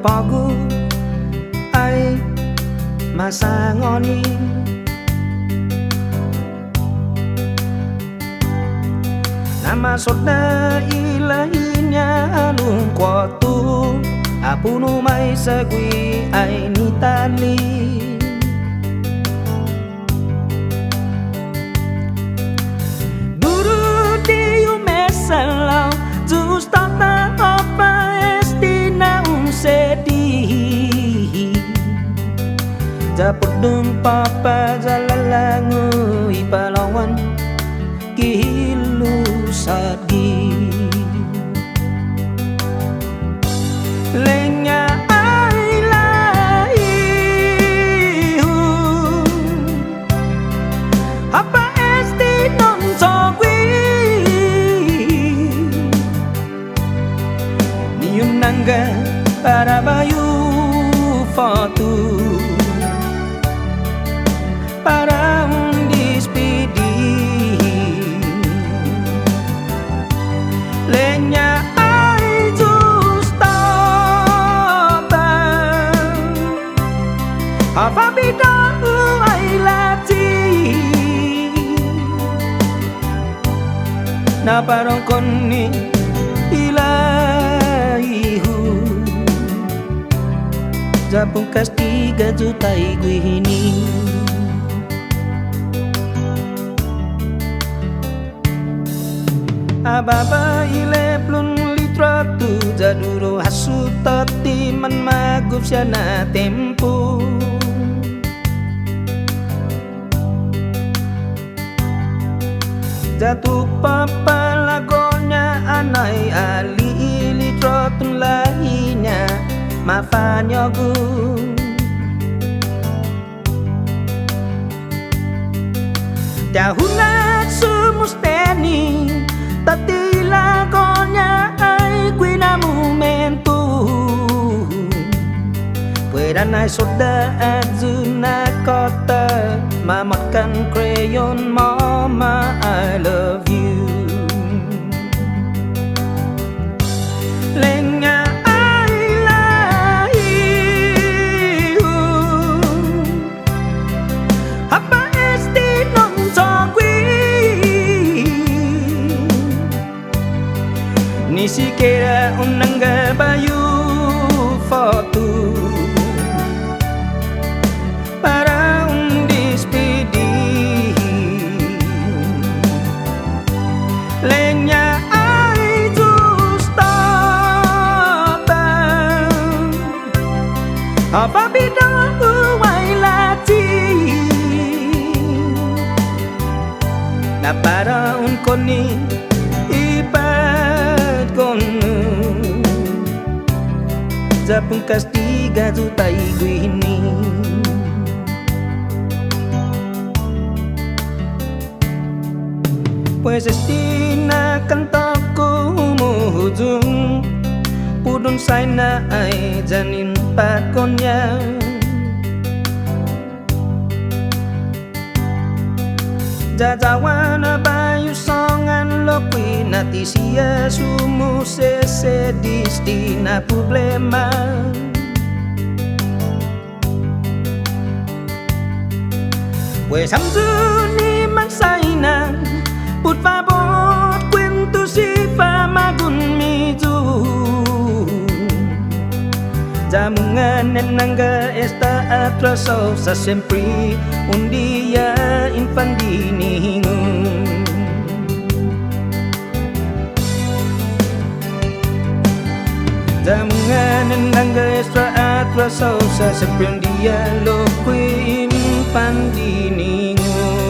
pogu ai masangoni nama soda ilahinya alung kuatu apunu mai sagui ai nitali duru diu mesalau justata apa estina sedih japut dung papa jalalangu ipalawan kihilu sagi lenya ai laihu apa esti non sogwi niun nangga para bayu foto para undispedi lenya ai justa apa bida ai lati na parang koni ilahihu japung kas 3 juta iguini ababa ile plun litratu jaduro hasutati man magup siya tempo jatuh papalagonya anai ali litratun lahinya mafanyogu dahulat sumusteni tatila konya ay guina momento puedan ay soda azuna kota mamakan crayon mama I love you lenya ay lahihu apa esti non sogwi ni siquiera unanga bayu foto para undispedi lenya ai justa apa bidang uai lati na para un koni ipat kono japung kas 3 juta iguini pues estina kantaku muhujung pudun saina ai janin pakonya jajawana bayu songan lokwi nati sia sumu sesedis dina problema pues samsuni man saina por favor cuento si fama con mi tu jamungan nangga esta atrasosa sempre un día infandinigo jamungan nangga esta atrasosa sempre un día lo infandinigo